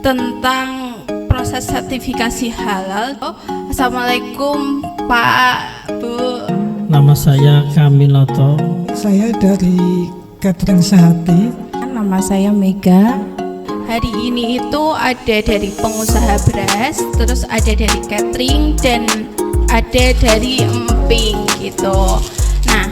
tentang proses sertifikasi halal. Assalamualaikum Pak, Bu. Nama saya Kamiloto. Saya dari Catering Sehati. Nama saya Mega. Hari ini itu ada dari pengusaha beras, terus ada dari catering, dan ada dari emping gitu. Nah,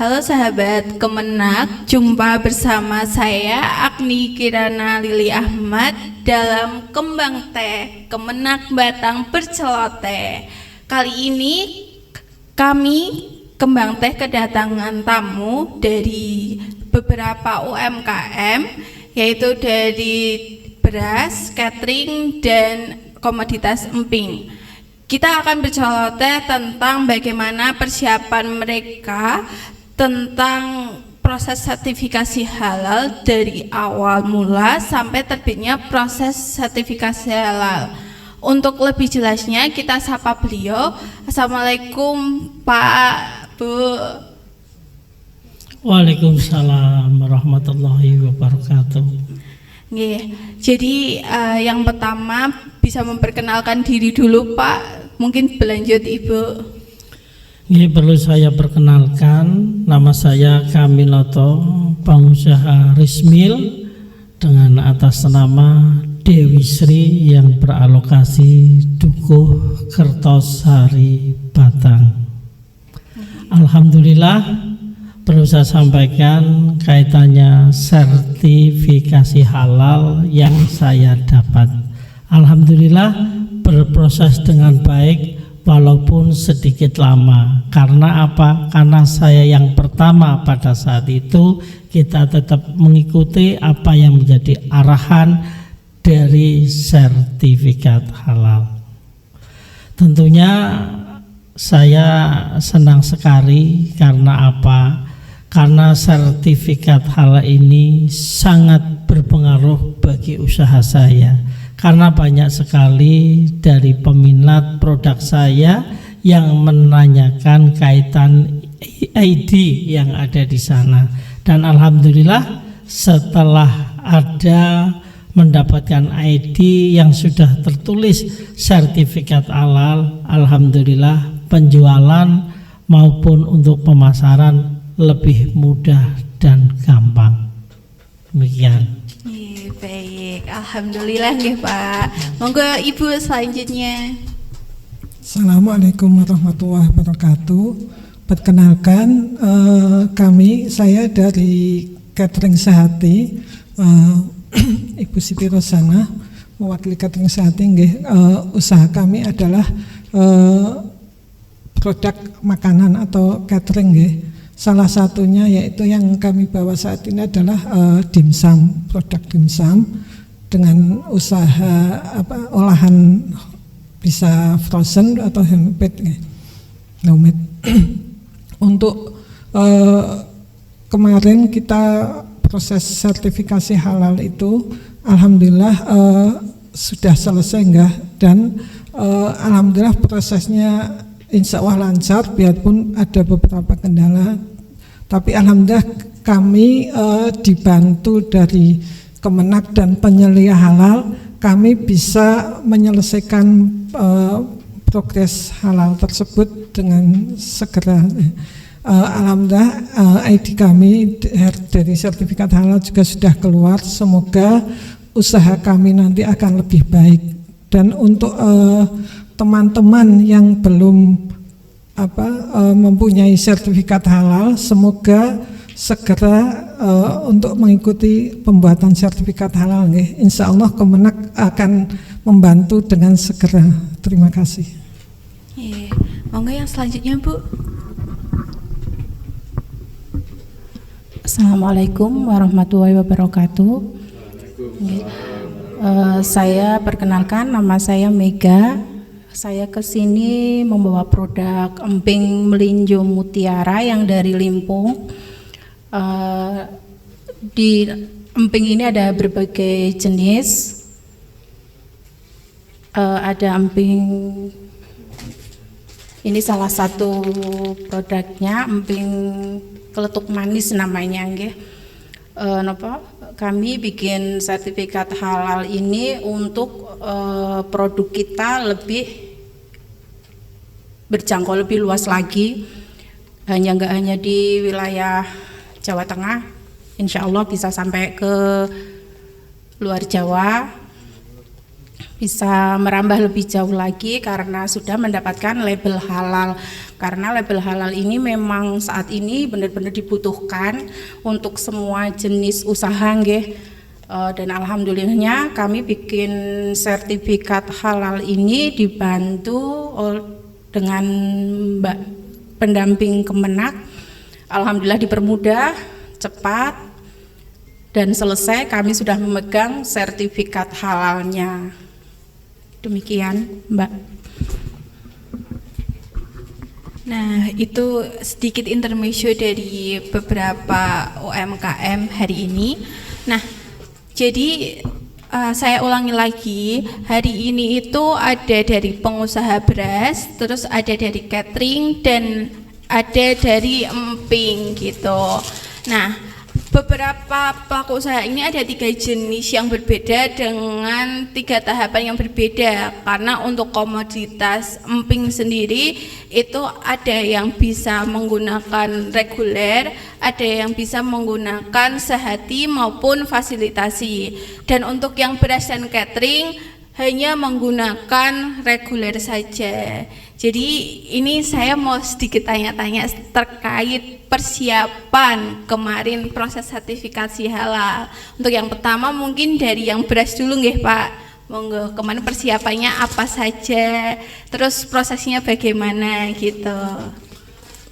halo sahabat Kemenak, jumpa bersama saya Agni Kirana Lili Ahmad dalam Kembang Teh Kemenak Batang Berceloteh. Kali ini kami Kembang Teh kedatangan tamu dari beberapa UMKM, yaitu dari beras, catering, dan komoditas emping. Kita akan berceloteh tentang bagaimana persiapan mereka tentang proses sertifikasi halal dari awal mula sampai terbitnya proses sertifikasi halal. Untuk lebih jelasnya kita sapa beliau. Assalamualaikum Pak, Bu. Waalaikumsalam warahmatullahi wabarakatuh. Jadi yang pertama bisa memperkenalkan diri dulu Pak. Mungkin berlanjut Ibu. Ini perlu saya perkenalkan, nama saya Kamiloto, pengusaha Rismil dengan atas nama Dewi Sri yang beralokasi Dukuh Kertosari Batang. Alhamdulillah, perlu saya sampaikan kaitannya sertifikasi halal yang saya dapat. Alhamdulillah berproses dengan baik walaupun sedikit lama. Karena apa? Karena saya yang pertama pada saat itu, kita tetap mengikuti apa yang menjadi arahan dari sertifikat halal. Tentunya saya senang sekali karena apa? Karena sertifikat halal ini sangat berpengaruh bagi usaha saya. Karena banyak sekali dari peminat produk saya yang menanyakan kaitan ID yang ada di sana. Dan alhamdulillah setelah ada mendapatkan ID yang sudah tertulis sertifikat halal, alhamdulillah penjualan maupun untuk pemasaran lebih mudah dan gampang. Demikian. Baik, alhamdulillah nggih Pak. Monggo Ibu selanjutnya. Assalamualaikum warahmatullahi wabarakatuh. Perkenalkan, saya dari Catering Sehati, Ibu Siti Rosana, mewakili Catering Sehati. Usaha kami adalah produk makanan atau catering nggih. Salah satunya yaitu yang kami bawa saat ini adalah dimsum, produk dimsum dengan usaha olahan bisa frozen atau homemade. Untuk kemarin kita proses sertifikasi halal itu alhamdulillah sudah selesai dan alhamdulillah prosesnya insya Allah lancar, biarpun ada beberapa kendala, tapi alhamdulillah kami dibantu dari Kemenak dan penyelia halal, kami bisa menyelesaikan progres halal tersebut dengan segera. Alhamdulillah ID kami dari sertifikat halal juga sudah keluar. Semoga usaha kami nanti akan lebih baik. Dan untuk teman-teman yang belum mempunyai sertifikat halal, semoga segera untuk mengikuti pembuatan sertifikat halal. Insya Allah Kemenak akan membantu dengan segera. Terima kasih. Monggo yang selanjutnya Bu. Assalamualaikum warahmatullahi wabarakatuh. Saya perkenalkan, nama saya Mega. Saya kesini membawa produk emping melinjo mutiara yang dari Limpung. Di emping ini ada berbagai jenis. Ada emping, ini salah satu produknya, emping keletuk manis namanya, nggih. Kami bikin sertifikat halal ini untuk produk kita lebih berjangkau lebih luas lagi, nggak hanya di wilayah Jawa Tengah, insya Allah bisa sampai ke luar Jawa, bisa merambah lebih jauh lagi karena sudah mendapatkan label halal. Karena label halal ini memang saat ini benar-benar dibutuhkan untuk semua jenis usaha, nggih. Dan alhamdulillahnya kami bikin sertifikat halal ini dibantu dengan Mbak pendamping Kemenak. Alhamdulillah dipermudah, cepat, dan selesai kami sudah memegang sertifikat halalnya. Demikian, Mbak. Nah, itu sedikit intermezzo dari beberapa UMKM hari ini. Nah, jadi saya ulangi lagi, hari ini itu ada dari pengusaha beras, terus ada dari catering, dan ada dari emping gitu. Nah, beberapa pelaku usaha ini ada 3 jenis yang berbeda dengan 3 tahapan yang berbeda, karena untuk komoditas emping sendiri itu ada yang bisa menggunakan reguler, ada yang bisa menggunakan sehati maupun fasilitasi, dan untuk yang beras dan catering hanya menggunakan reguler saja. Jadi ini saya mau sedikit tanya-tanya terkait persiapan kemarin proses sertifikasi halal. Untuk yang pertama mungkin dari yang beras dulu nggih Pak. Monggo, kemarin persiapannya apa saja, terus prosesnya bagaimana gitu.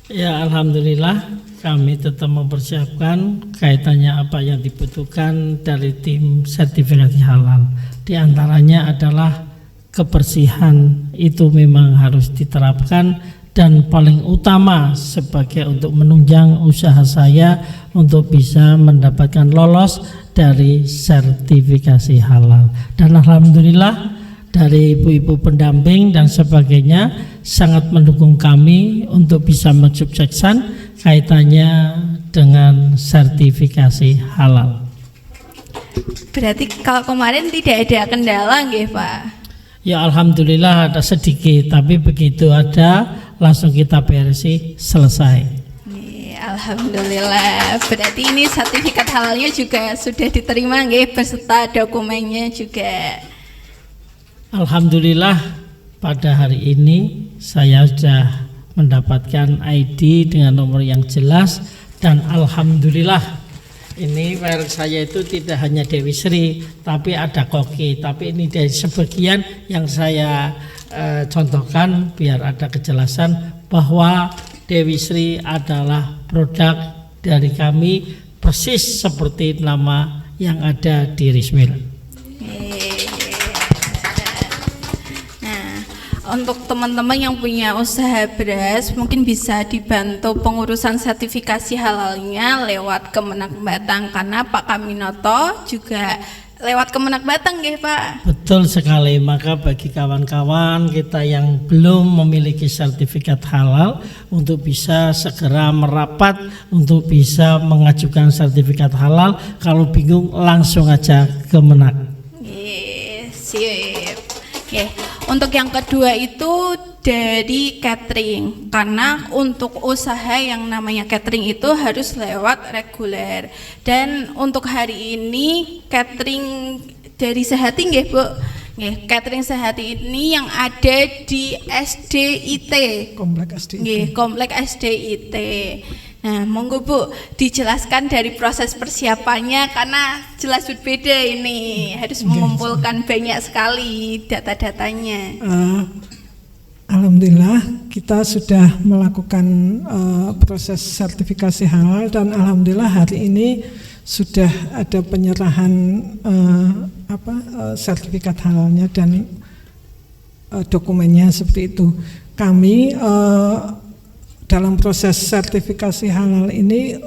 Ya, alhamdulillah kami tetap mempersiapkan kaitannya apa yang dibutuhkan dari tim sertifikasi halal. Di antaranya adalah kebersihan, itu memang harus diterapkan, dan paling utama sebagai untuk menunjang usaha saya untuk bisa mendapatkan lolos dari sertifikasi halal. Dan alhamdulillah dari ibu-ibu pendamping dan sebagainya sangat mendukung kami untuk bisa mensukseskan kaitannya dengan sertifikasi halal. Berarti kalau kemarin tidak ada kendala nggih Pak? Ya alhamdulillah ada sedikit, tapi begitu ada langsung kita beresi, selesai. Alhamdulillah, berarti ini sertifikat halalnya juga sudah diterima nggih beserta dokumennya juga. Alhamdulillah pada hari ini saya sudah mendapatkan ID dengan nomor yang jelas, dan alhamdulillah ini merek saya itu tidak hanya Dewi Sri tapi ada koki, tapi ini dari sebagian yang saya contohkan biar ada kejelasan bahwa Dewi Sri adalah produk dari kami persis seperti nama yang ada di Rismil. Untuk teman-teman yang punya usaha beras mungkin bisa dibantu pengurusan sertifikasi halalnya lewat Kemenak Batang, karena Pak Kaminoto juga lewat Kemenak Batang nggih Pak? Betul sekali, maka bagi kawan-kawan kita yang belum memiliki sertifikat halal untuk bisa segera merapat untuk bisa mengajukan sertifikat halal, kalau bingung langsung aja ke Kemenak. Sip. Oke. Untuk yang kedua itu dari catering, karena untuk usaha yang namanya catering itu harus lewat reguler. Dan untuk hari ini catering dari Sehati nggih Bu. Nggih, catering Sehati ini yang ada di SDIT. Komplek SDIT. Nggih, komplek SDIT. Nah, monggo Bu, dijelaskan dari proses persiapannya, karena jelas berbeda ini, harus mengumpulkan banyak sekali data-datanya. Alhamdulillah kita sudah melakukan proses sertifikasi halal, dan alhamdulillah hari ini sudah ada penyerahan sertifikat halalnya dan dokumennya seperti itu. Kami dalam proses sertifikasi halal ini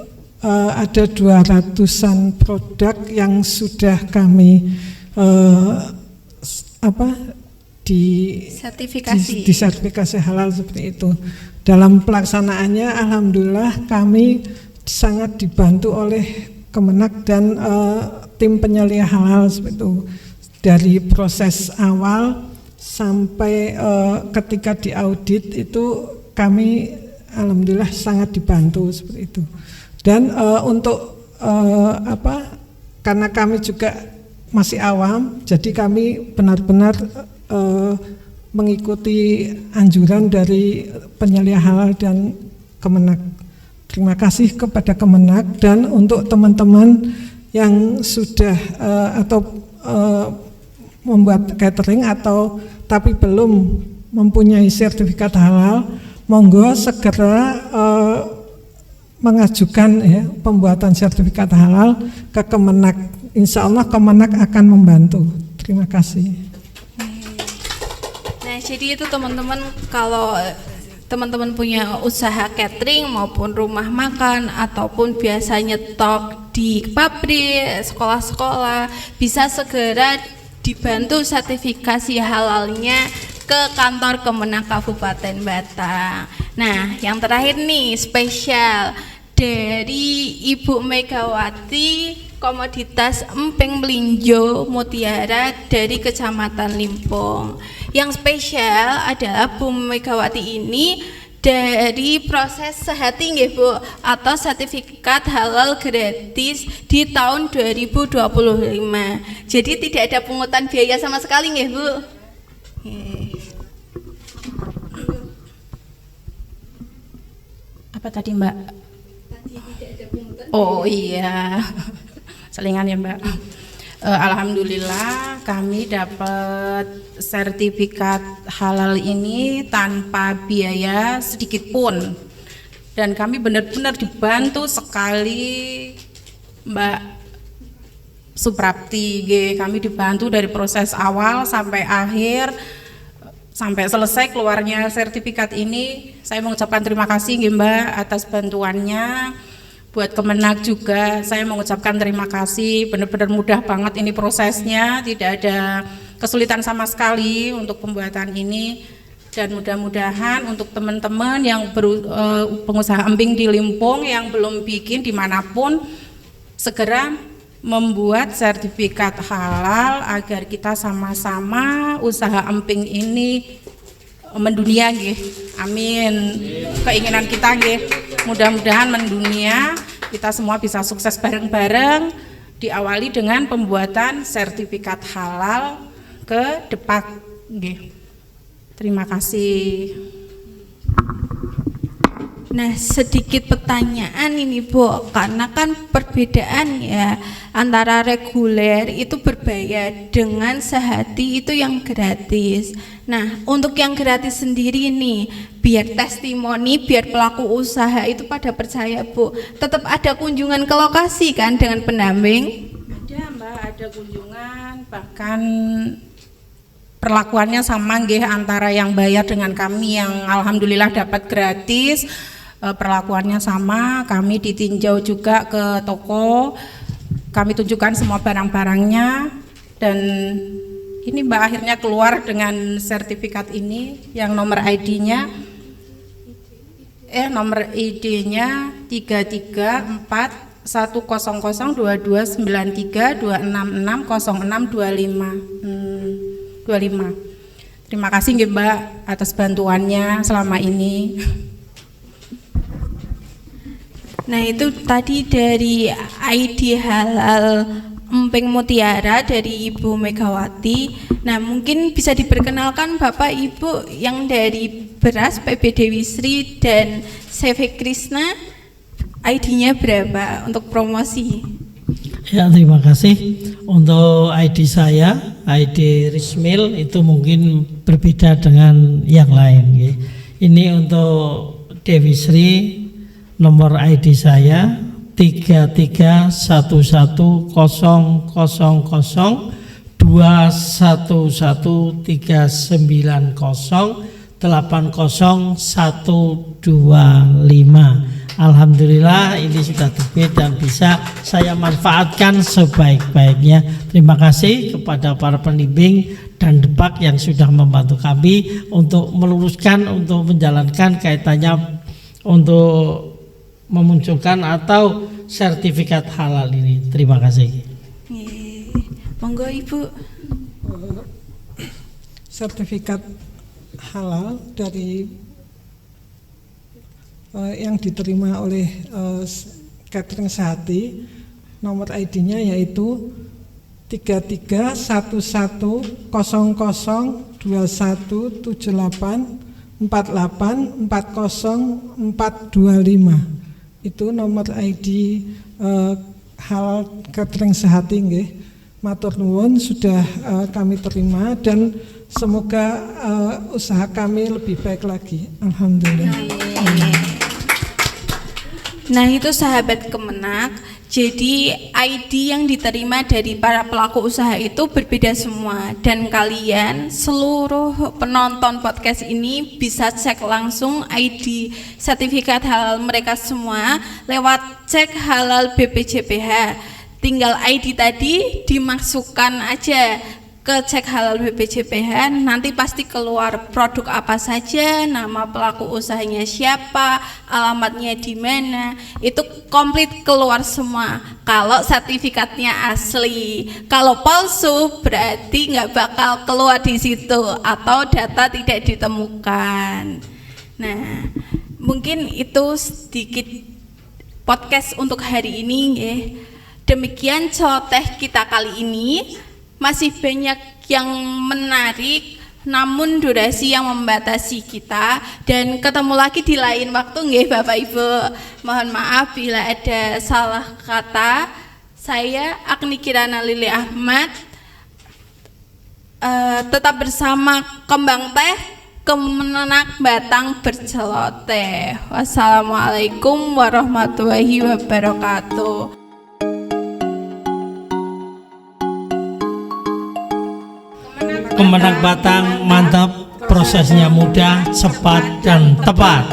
ada 200-an produk yang sudah kami disertifikasi halal seperti itu. Dalam pelaksanaannya alhamdulillah kami sangat dibantu oleh Kemenak dan tim penyelia halal seperti itu. Dari proses awal sampai ketika diaudit itu kami alhamdulillah sangat dibantu seperti itu. Dan untuk karena kami juga masih awam, jadi kami benar-benar mengikuti anjuran dari penyelia halal dan Kemenak. Terima kasih kepada Kemenak, dan untuk teman-teman yang sudah membuat catering tapi belum mempunyai sertifikat halal, monggo segera mengajukan pembuatan sertifikat halal ke Kemenak. Insya Allah Kemenak akan membantu. Terima kasih. Nah, jadi itu teman-teman, kalau teman-teman punya usaha catering maupun rumah makan ataupun biasa nyetok di pabrik, sekolah-sekolah, bisa segera dibantu sertifikasi halalnya ke kantor Kemenak Kabupaten Batang. Nah, yang terakhir nih spesial dari Ibu Megawati, komoditas emping melinjo mutiara dari Kecamatan Limpung. Yang spesial adalah Bu Megawati ini dari proses sehati nggih Bu, atau sertifikat halal gratis di tahun 2025. Jadi tidak ada pungutan biaya sama sekali nggih Bu. Apa tadi Mbak? Oh iya, selingan ya Mbak. Alhamdulillah kami dapat sertifikat halal ini tanpa biaya sedikit pun, dan kami benar-benar dibantu sekali Mbak Suprapti. Kami dibantu dari proses awal sampai akhir, sampai selesai keluarnya sertifikat ini. Saya mengucapkan terima kasih Mbak atas bantuannya. Buat Kemenak juga saya mengucapkan terima kasih, benar-benar mudah banget ini prosesnya, tidak ada kesulitan sama sekali untuk pembuatan ini. Dan mudah-mudahan untuk teman-teman yang pengusaha emping di Limpung yang belum bikin dimanapun, segera membuat sertifikat halal agar kita sama-sama usaha emping ini mendunia nggih. Amin. Keinginan kita nggih, mudah-mudahan mendunia, kita semua bisa sukses bareng-bareng, diawali dengan pembuatan sertifikat halal ke Depak nggih. Terima kasih. Nah, sedikit pertanyaan ini Bu, karena kan perbedaan ya antara reguler itu berbayar dengan sehati itu yang gratis. Nah, untuk yang gratis sendiri nih, biar testimoni, biar pelaku usaha itu pada percaya Bu, tetap ada kunjungan ke lokasi kan dengan pendamping? Ada Mbak, ada kunjungan, bahkan perlakuannya sama nggih antara yang bayar dengan kami yang alhamdulillah dapat gratis. Perlakuannya sama, kami ditinjau juga ke toko, kami tunjukkan semua barang-barangnya, dan ini Mbak akhirnya keluar dengan sertifikat ini yang nomor ID-nya nomor ID-nya 33411229326606225. Terima kasih Mbak atas bantuannya selama ini. Nah, itu tadi dari ID halal emping mutiara dari Ibu Megawati. Nah, mungkin bisa diperkenalkan Bapak Ibu yang dari beras PB Dewi Sri dan CV Krishna, ID-nya berapa untuk promosi? Ya, terima kasih. Untuk ID saya, ID Rismil itu mungkin berbeda dengan yang lain. Ini untuk Dewi Sri, nomor ID saya 33100211390800125. Alhamdulillah ini sudah terbit dan bisa saya manfaatkan sebaik-baiknya. Terima kasih kepada para pembimbing dan Depak yang sudah membantu kami untuk meluruskan, untuk menjalankan kaitannya untuk memunculkan atau sertifikat halal ini. Terima kasih. Monggo Ibu. Sertifikat halal dari yang diterima oleh Catering Sehati, nomor ID-nya yaitu 33110078484045. Itu nomor ID halal Catering Sehati nggih. Matur nuwun sudah kami terima dan semoga usaha kami lebih baik lagi. Alhamdulillah. Nah itu sahabat Kemenak, jadi ID yang diterima dari para pelaku usaha itu berbeda semua. Dan kalian seluruh penonton podcast ini bisa cek langsung ID sertifikat halal mereka semua lewat cek halal BPJPH. Tinggal ID tadi dimasukkan aja ke cek halal BPJPH, nanti pasti keluar produk apa saja, nama pelaku usahanya siapa, alamatnya di mana, itu komplit keluar semua. Kalau sertifikatnya asli, kalau palsu berarti nggak bakal keluar di situ atau data tidak ditemukan. Nah, mungkin itu sedikit podcast untuk hari ini ya. Demikian celoteh kita kali ini. Masih banyak yang menarik, namun durasi yang membatasi kita, dan ketemu lagi di lain waktu nggih Bapak Ibu. Mohon maaf bila ada salah kata. Saya Agni Kirana Lili Ahmad, tetap bersama Kembang Teh, Kemenak Batang berceloteh. Wassalamualaikum warahmatullahi wabarakatuh. Kemenak Batang mantap, prosesnya mudah, cepat dan tepat.